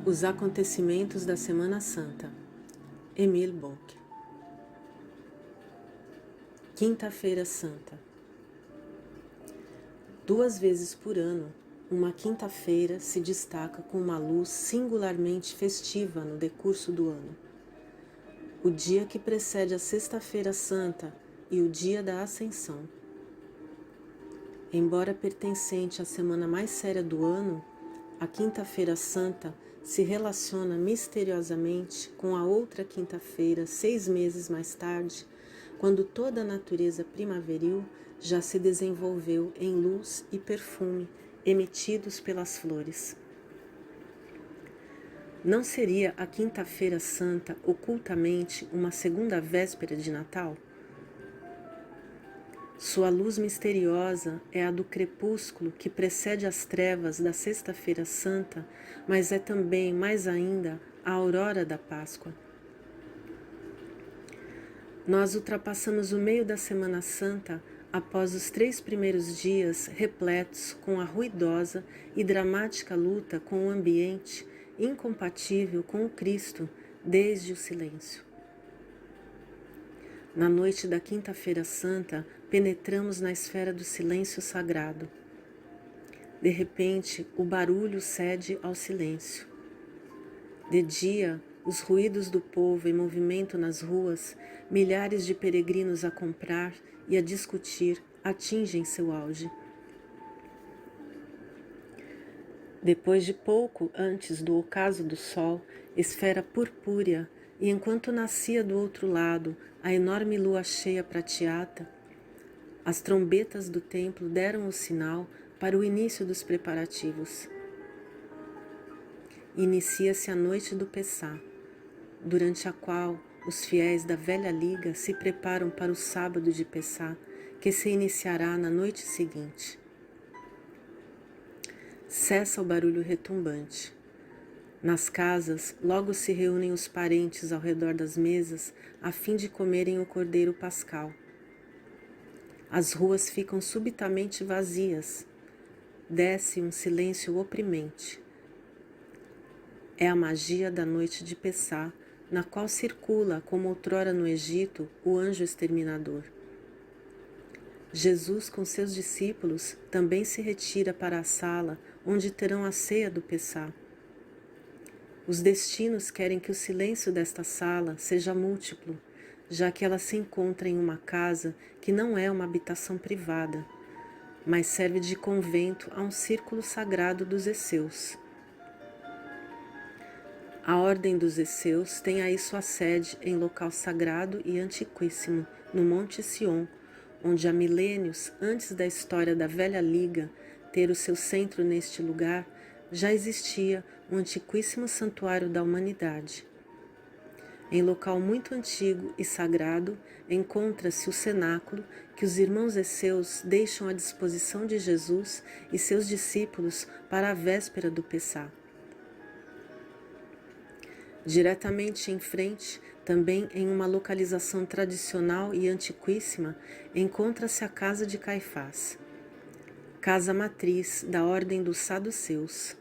Os acontecimentos da Semana Santa. Emil Bock. Quinta-feira Santa. 2 vezes por ano, uma quinta-feira se destaca com uma luz singularmente festiva no decurso do ano. O dia que precede a Sexta-feira Santa e o dia da Ascensão. Embora pertencente à semana mais séria do ano, a Quinta-feira Santa se relaciona misteriosamente com a outra quinta-feira, 6 meses mais tarde, quando toda a natureza primaveril já se desenvolveu em luz e perfume emitidos pelas flores. Não seria a Quinta-feira Santa ocultamente uma segunda véspera de Natal? Sua luz misteriosa é a do crepúsculo que precede as trevas da Sexta-feira Santa, mas é também, mais ainda, a aurora da Páscoa. Nós ultrapassamos o meio da Semana Santa após os 3 primeiros dias repletos com a ruidosa e dramática luta com o ambiente incompatível com o Cristo desde o silêncio. Na noite da Quinta-feira Santa, penetramos na esfera do silêncio sagrado. De repente, o barulho cede ao silêncio. De dia, os ruídos do povo em movimento nas ruas, milhares de peregrinos a comprar e a discutir, atingem seu auge. Depois de pouco antes do ocaso do sol, esfera purpúrea, e enquanto nascia do outro lado a enorme lua cheia prateada, as trombetas do templo deram o sinal para o início dos preparativos. Inicia-se a noite do Pessá, durante a qual os fiéis da velha liga se preparam para o sábado de Pessá, que se iniciará na noite seguinte. Cessa o barulho retumbante. Nas casas, logo se reúnem os parentes ao redor das mesas a fim de comerem o cordeiro pascal. As ruas ficam subitamente vazias. Desce um silêncio oprimente. É a magia da noite de Pessá, na qual circula, como outrora no Egito, o anjo exterminador. Jesus, com seus discípulos, também se retira para a sala onde terão a ceia do Pessá. Os destinos querem que o silêncio desta sala seja múltiplo, já que ela se encontra em uma casa que não é uma habitação privada, mas serve de convento a um círculo sagrado dos Esseus. A Ordem dos Esseus tem aí sua sede em local sagrado e antiquíssimo, no Monte Sion, onde há milênios antes da história da Velha Liga ter o seu centro neste lugar, já existia um antiquíssimo santuário da humanidade. Em local muito antigo e sagrado, encontra-se o cenáculo que os irmãos Esseus deixam à disposição de Jesus e seus discípulos para a véspera do Pessá. Diretamente em frente, também em uma localização tradicional e antiquíssima, encontra-se a casa de Caifás, casa matriz da Ordem dos Saduceus.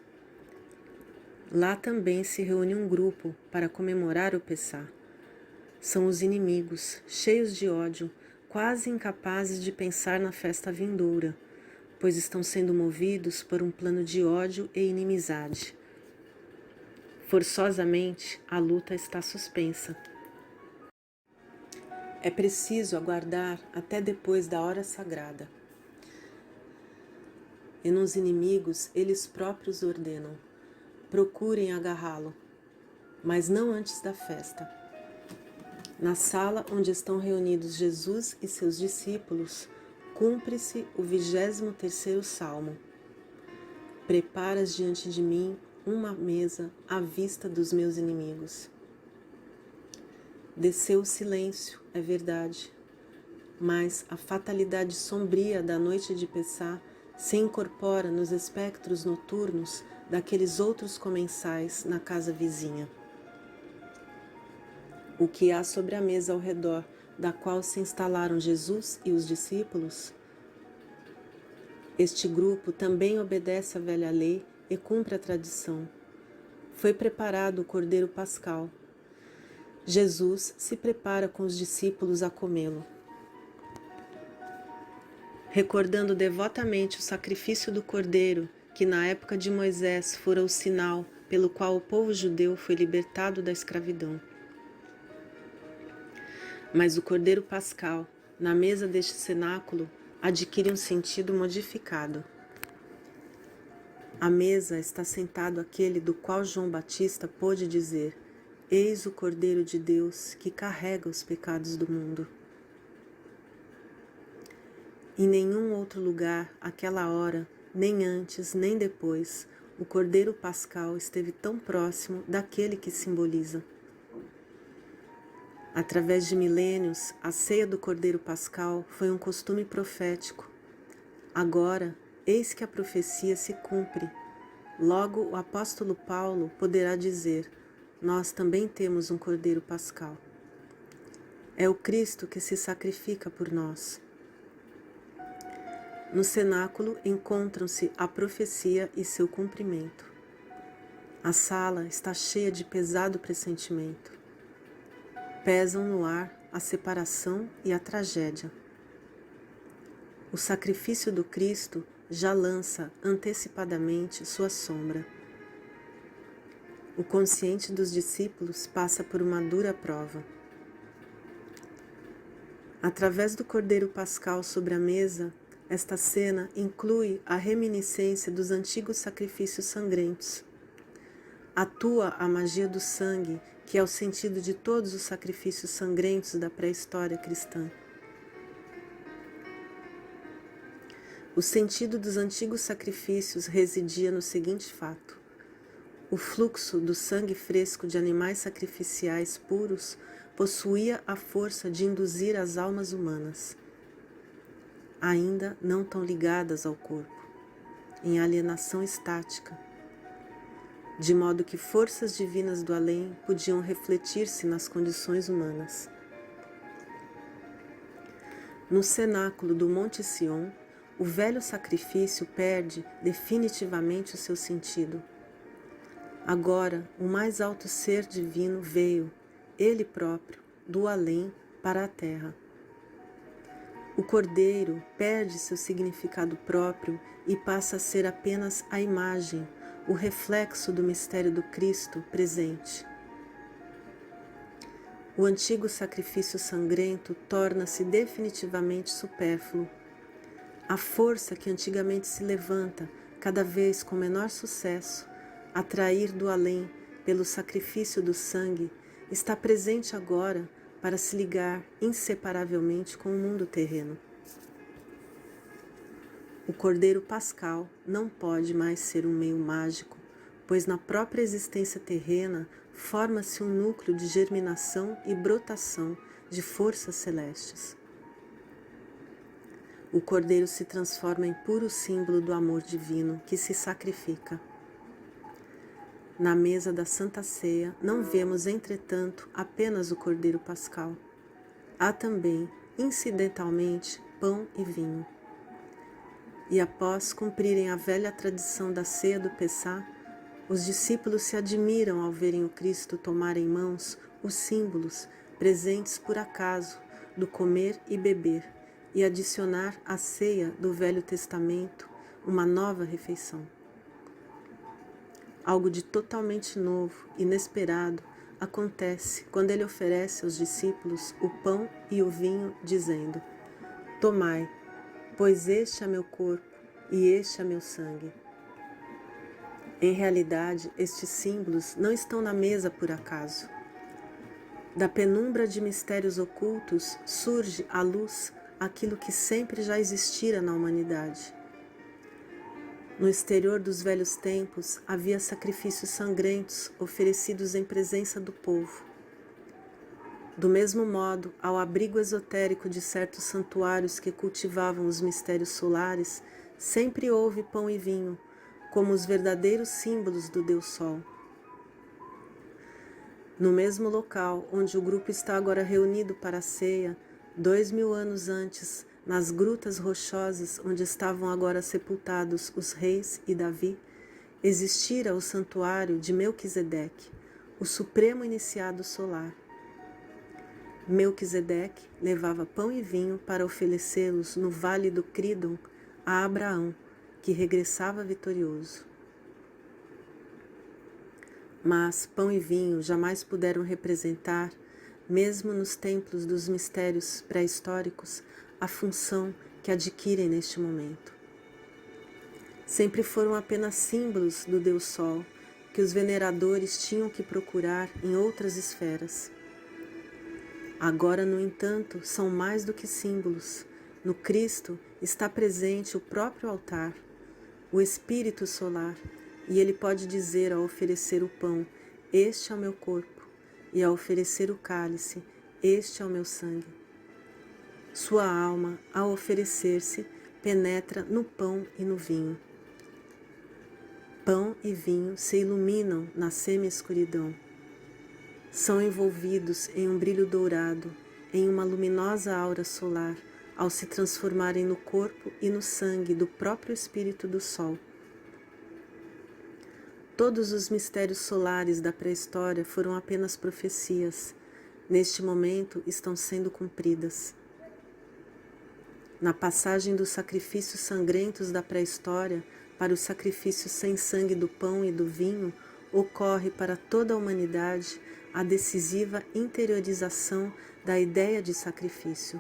Lá também se reúne um grupo para comemorar o Pessá. São os inimigos, cheios de ódio, quase incapazes de pensar na festa vindoura, pois estão sendo movidos por um plano de ódio e inimizade. Forçosamente, a luta está suspensa. É preciso aguardar até depois da hora sagrada. E nos inimigos eles próprios ordenam: procurem agarrá-lo, mas não antes da festa. Na sala onde estão reunidos Jesus e seus discípulos, cumpre-se o 23º Salmo. Preparas diante de mim uma mesa à vista dos meus inimigos. Desceu o silêncio, é verdade, mas a fatalidade sombria da noite de Pessá se incorpora nos espectros noturnos daqueles outros comensais na casa vizinha. O que há sobre a mesa ao redor da qual se instalaram Jesus e os discípulos? Este grupo também obedece à velha lei e cumpre a tradição. Foi preparado o cordeiro pascal. Jesus se prepara com os discípulos a comê-lo. Recordando devotamente o sacrifício do cordeiro, que na época de Moisés fora o sinal pelo qual o povo judeu foi libertado da escravidão. Mas o cordeiro pascal, na mesa deste cenáculo, adquire um sentido modificado. À mesa está sentado aquele do qual João Batista pôde dizer: Eis o Cordeiro de Deus que carrega os pecados do mundo. Em nenhum outro lugar, àquela hora, nem antes, nem depois, o Cordeiro Pascal esteve tão próximo daquele que simboliza. Através de milênios, a ceia do Cordeiro Pascal foi um costume profético. Agora, eis que a profecia se cumpre. Logo, o apóstolo Paulo poderá dizer: nós também temos um Cordeiro Pascal. É o Cristo que se sacrifica por nós. No cenáculo encontram-se a profecia e seu cumprimento. A sala está cheia de pesado pressentimento. Pesam no ar a separação e a tragédia. O sacrifício do Cristo já lança antecipadamente sua sombra. O consciente dos discípulos passa por uma dura prova. Através do Cordeiro Pascal sobre a mesa, esta cena inclui a reminiscência dos antigos sacrifícios sangrentos. Atua a magia do sangue, que é o sentido de todos os sacrifícios sangrentos da pré-história cristã. O sentido dos antigos sacrifícios residia no seguinte fato: o fluxo do sangue fresco de animais sacrificiais puros possuía a força de induzir as almas humanas, ainda não tão ligadas ao corpo, em alienação estática, de modo que forças divinas do além podiam refletir-se nas condições humanas. No cenáculo do Monte Sião, o velho sacrifício perde definitivamente o seu sentido. Agora, o mais alto ser divino veio, ele próprio, do além para a terra. O cordeiro perde seu significado próprio e passa a ser apenas a imagem, o reflexo do mistério do Cristo presente. O antigo sacrifício sangrento torna-se definitivamente supérfluo. A força que antigamente se levanta, cada vez com menor sucesso, a trair do além pelo sacrifício do sangue, está presente agora para se ligar inseparavelmente com o mundo terreno. O Cordeiro Pascal não pode mais ser um meio mágico, pois na própria existência terrena forma-se um núcleo de germinação e brotação de forças celestes. O Cordeiro se transforma em puro símbolo do amor divino que se sacrifica. Na mesa da Santa Ceia não vemos, entretanto, apenas o Cordeiro Pascal. Há também, incidentalmente, pão e vinho. E após cumprirem a velha tradição da ceia do Pessá, os discípulos se admiram ao verem o Cristo tomar em mãos os símbolos, presentes por acaso, do comer e beber, e adicionar à ceia do Velho Testamento uma nova refeição. Algo de totalmente novo, inesperado, acontece quando ele oferece aos discípulos o pão e o vinho, dizendo: Tomai, pois este é meu corpo e este é meu sangue. Em realidade, estes símbolos não estão na mesa por acaso. Da penumbra de mistérios ocultos surge à luz aquilo que sempre já existira na humanidade. No exterior dos velhos tempos havia sacrifícios sangrentos oferecidos em presença do povo. Do mesmo modo, ao abrigo esotérico de certos santuários que cultivavam os mistérios solares, sempre houve pão e vinho, como os verdadeiros símbolos do Deus Sol. No mesmo local onde o grupo está agora reunido para a ceia, 2000 anos antes, nas grutas rochosas onde estavam agora sepultados os reis e Davi, existira o santuário de Melquisedeque, o supremo iniciado solar. Melquisedeque levava pão e vinho para oferecê-los no vale do Crídon a Abraão, que regressava vitorioso. Mas pão e vinho jamais puderam representar, mesmo nos templos dos mistérios pré-históricos, a função que adquirem neste momento. Sempre foram apenas símbolos do Deus Sol, que os veneradores tinham que procurar em outras esferas. Agora, no entanto, são mais do que símbolos. No Cristo está presente o próprio altar, o Espírito solar, e ele pode dizer ao oferecer o pão, este é o meu corpo, e ao oferecer o cálice, este é o meu sangue. Sua alma, ao oferecer-se, penetra no pão e no vinho. Pão e vinho se iluminam na semi-escuridão. São envolvidos em um brilho dourado, em uma luminosa aura solar, ao se transformarem no corpo e no sangue do próprio Espírito do Sol. Todos os mistérios solares da pré-história foram apenas profecias. Neste momento estão sendo cumpridas. Na passagem dos sacrifícios sangrentos da pré-história para o sacrifício sem sangue do pão e do vinho, ocorre para toda a humanidade a decisiva interiorização da ideia de sacrifício.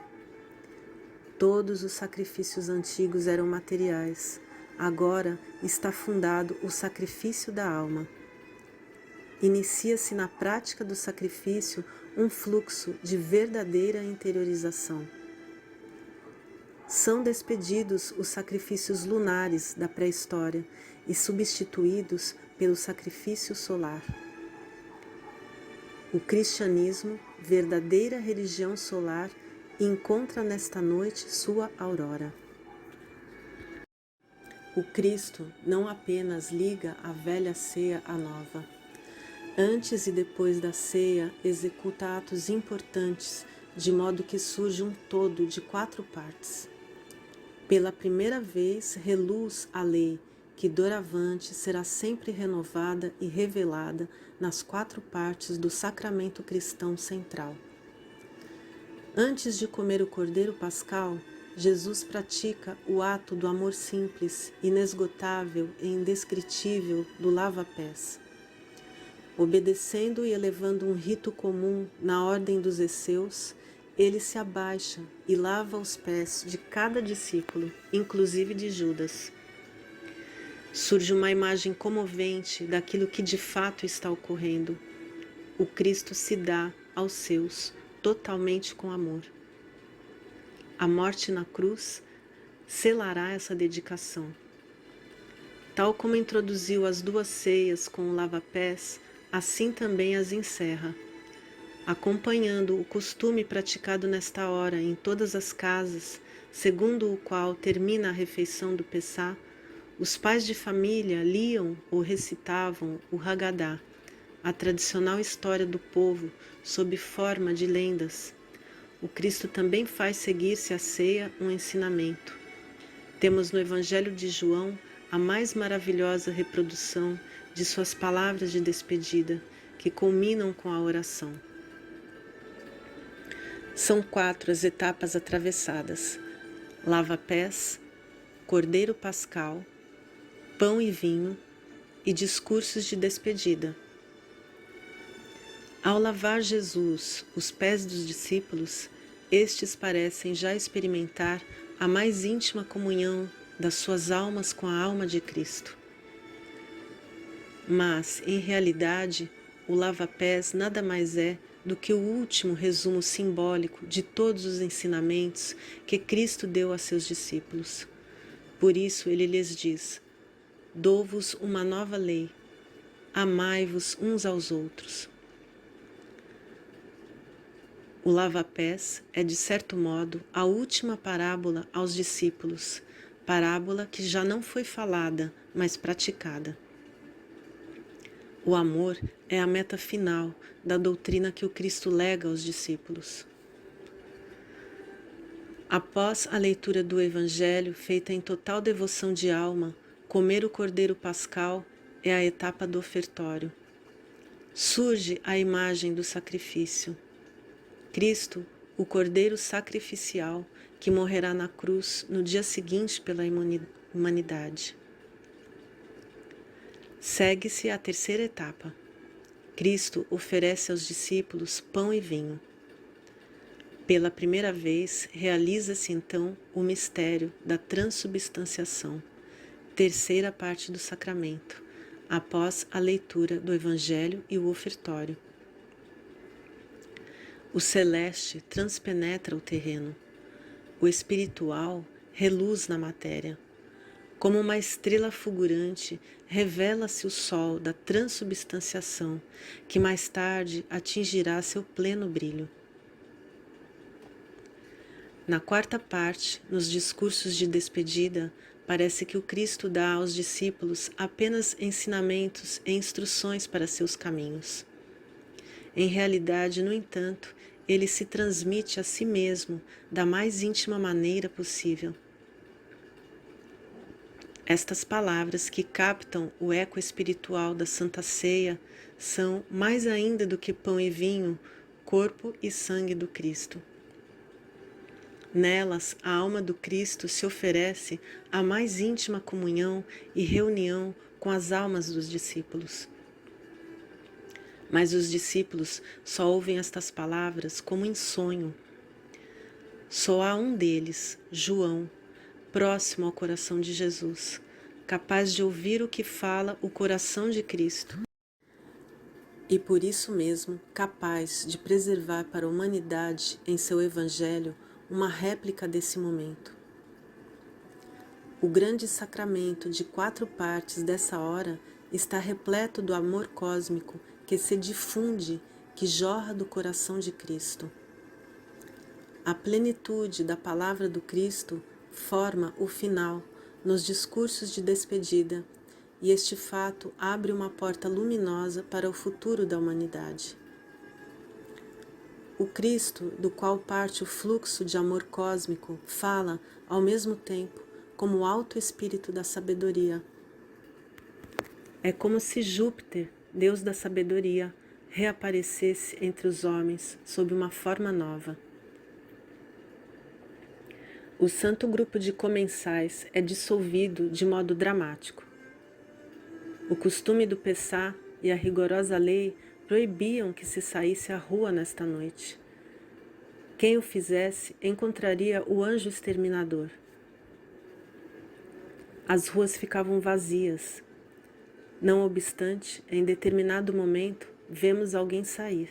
Todos os sacrifícios antigos eram materiais. Agora está fundado o sacrifício da alma. Inicia-se na prática do sacrifício um fluxo de verdadeira interiorização. São despedidos os sacrifícios lunares da pré-história e substituídos pelo sacrifício solar. O cristianismo, verdadeira religião solar, encontra nesta noite sua aurora. O Cristo não apenas liga a velha ceia à nova. Antes e depois da ceia, executa atos importantes, de modo que surge um todo de 4 partes. Pela primeira vez, reluz a lei, que doravante será sempre renovada e revelada nas 4 partes do sacramento cristão central. Antes de comer o cordeiro pascal, Jesus pratica o ato do amor simples, inesgotável e indescritível do lava-pés. Obedecendo e elevando um rito comum na ordem dos esseus, ele se abaixa e lava os pés de cada discípulo, inclusive de Judas. Surge uma imagem comovente daquilo que de fato está ocorrendo. O Cristo se dá aos seus totalmente com amor. A morte na cruz selará essa dedicação. Tal como introduziu as 2 ceias com o lava-pés, assim também as encerra. Acompanhando o costume praticado nesta hora em todas as casas, segundo o qual termina a refeição do Pessá, os pais de família liam ou recitavam o Haggadah, a tradicional história do povo, sob forma de lendas. O Cristo também faz seguir-se à ceia um ensinamento. Temos no Evangelho de João a mais maravilhosa reprodução de suas palavras de despedida, que culminam com a oração. São 4 as etapas atravessadas: lava-pés, cordeiro pascal, pão e vinho e discursos de despedida. Ao lavar Jesus os pés dos discípulos, estes parecem já experimentar a mais íntima comunhão das suas almas com a alma de Cristo. Mas, em realidade, o lava-pés nada mais é do que o último resumo simbólico de todos os ensinamentos que Cristo deu a seus discípulos. Por isso ele lhes diz: dou-vos uma nova lei, amai-vos uns aos outros. O lava-pés é, de certo modo, a última parábola aos discípulos, parábola que já não foi falada, mas praticada. O amor é a meta final da doutrina que o Cristo lega aos discípulos. Após a leitura do Evangelho, feita em total devoção de alma, comer o cordeiro pascal é a etapa do ofertório. Surge a imagem do sacrifício. Cristo, o Cordeiro sacrificial, que morrerá na cruz no dia seguinte pela humanidade. Segue-se a terceira etapa. Cristo oferece aos discípulos pão e vinho. Pela primeira vez, realiza-se então o mistério da transubstanciação, terceira parte do sacramento, após a leitura do Evangelho e o ofertório. O celeste transpenetra o terreno. O espiritual reluz na matéria. Como uma estrela fulgurante, revela-se o sol da transubstanciação, que mais tarde atingirá seu pleno brilho. Na quarta parte, nos discursos de despedida, parece que o Cristo dá aos discípulos apenas ensinamentos e instruções para seus caminhos. Em realidade, no entanto, ele se transmite a si mesmo da mais íntima maneira possível. Estas palavras que captam o eco espiritual da Santa Ceia são, mais ainda do que pão e vinho, corpo e sangue do Cristo. Nelas, a alma do Cristo se oferece à mais íntima comunhão e reunião com as almas dos discípulos. Mas os discípulos só ouvem estas palavras como em sonho. Só há um deles, João, próximo ao coração de Jesus, capaz de ouvir o que fala o coração de Cristo. E por isso mesmo, capaz de preservar para a humanidade em seu Evangelho uma réplica desse momento. O grande sacramento de 4 partes dessa hora está repleto do amor cósmico que se difunde, que jorra do coração de Cristo. A plenitude da palavra do Cristo forma o final nos discursos de despedida, e este fato abre uma porta luminosa para o futuro da humanidade. O Cristo, do qual parte o fluxo de amor cósmico, fala, ao mesmo tempo, como o alto espírito da sabedoria. É como se Júpiter, Deus da sabedoria, reaparecesse entre os homens sob uma forma nova. O santo grupo de comensais é dissolvido de modo dramático. O costume do Pessá e a rigorosa lei proibiam que se saísse à rua nesta noite. Quem o fizesse encontraria o anjo exterminador. As ruas ficavam vazias. Não obstante, em determinado momento, vemos alguém sair.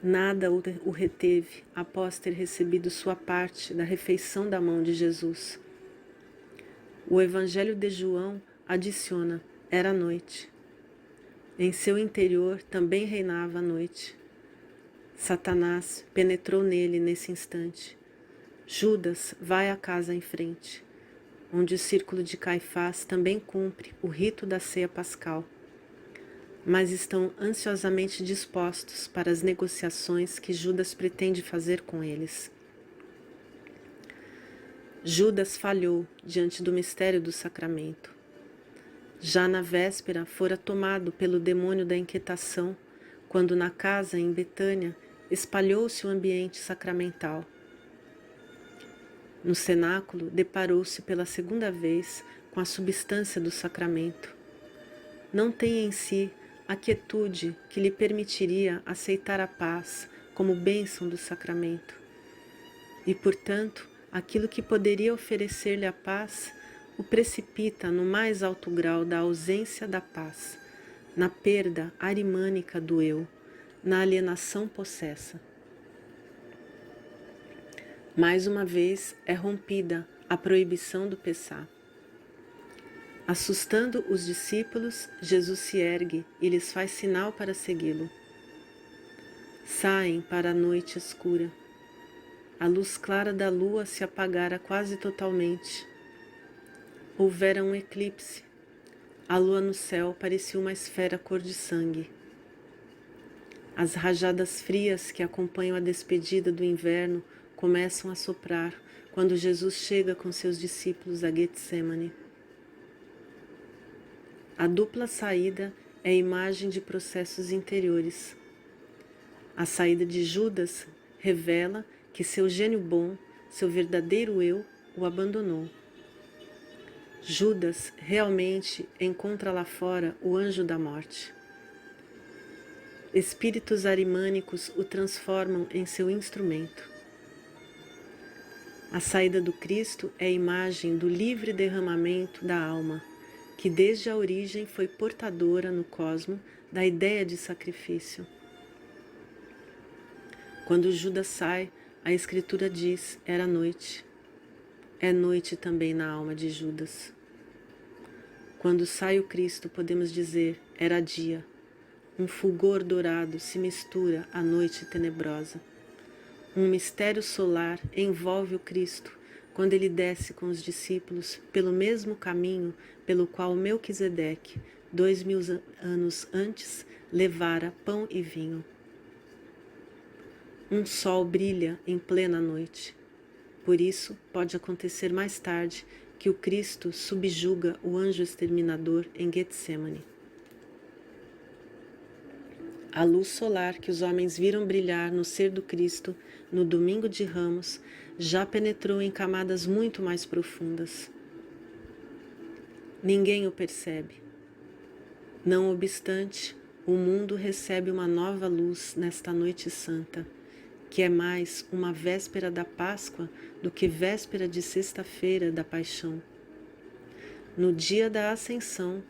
Nada o reteve após ter recebido sua parte da refeição da mão de Jesus. O Evangelho de João adiciona: era noite. Em seu interior também reinava a noite. Satanás penetrou nele nesse instante. Judas vai à casa em frente, onde o círculo de Caifás também cumpre o rito da ceia pascal, mas estão ansiosamente dispostos para as negociações que Judas pretende fazer com eles. Judas falhou diante do mistério do sacramento. Já na véspera fora tomado pelo demônio da inquietação, quando na casa em Betânia espalhou-se o ambiente sacramental. No cenáculo deparou-se pela segunda vez com a substância do sacramento. Não tem em si a quietude que lhe permitiria aceitar a paz como bênção do sacramento. E, portanto, aquilo que poderia oferecer-lhe a paz o precipita no mais alto grau da ausência da paz, na perda arimânica do eu, na alienação possessa. Mais uma vez é rompida a proibição do Pessá. Assustando os discípulos, Jesus se ergue e lhes faz sinal para segui-lo. Saem para a noite escura. A luz clara da lua se apagara quase totalmente. Houvera um eclipse. A lua no céu parecia uma esfera cor de sangue. As rajadas frias que acompanham a despedida do inverno começam a soprar quando Jesus chega com seus discípulos a Getsêmani. A dupla saída é imagem de processos interiores. A saída de Judas revela que seu gênio bom, seu verdadeiro eu, o abandonou. Judas realmente encontra lá fora o anjo da morte. Espíritos arimânicos o transformam em seu instrumento. A saída do Cristo é a imagem do livre derramamento da alma, que desde a origem foi portadora no cosmo da ideia de sacrifício. Quando Judas sai, a Escritura diz: era noite. É noite também na alma de Judas. Quando sai o Cristo, podemos dizer: era dia. Um fulgor dourado se mistura à noite tenebrosa. Um mistério solar envolve o Cristo quando ele desce com os discípulos pelo mesmo caminho pelo qual Melquisedeque, 2000 anos antes, levara pão e vinho. Um sol brilha em plena noite. Por isso, pode acontecer mais tarde que o Cristo subjuga o anjo exterminador em Getsemane. A luz solar que os homens viram brilhar no ser do Cristo no domingo de Ramos já penetrou em camadas muito mais profundas. Ninguém o percebe. Não obstante, o mundo recebe uma nova luz nesta noite santa, que é mais uma véspera da Páscoa do que véspera de sexta-feira da Paixão. No dia da Ascensão,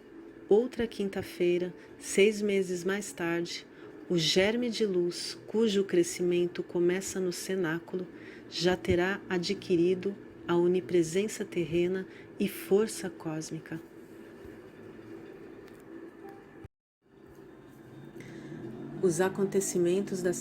outra quinta-feira, 6 meses mais tarde, o germe de luz, cujo crescimento começa no cenáculo, já terá adquirido a onipresença terrena e força cósmica. Os acontecimentos da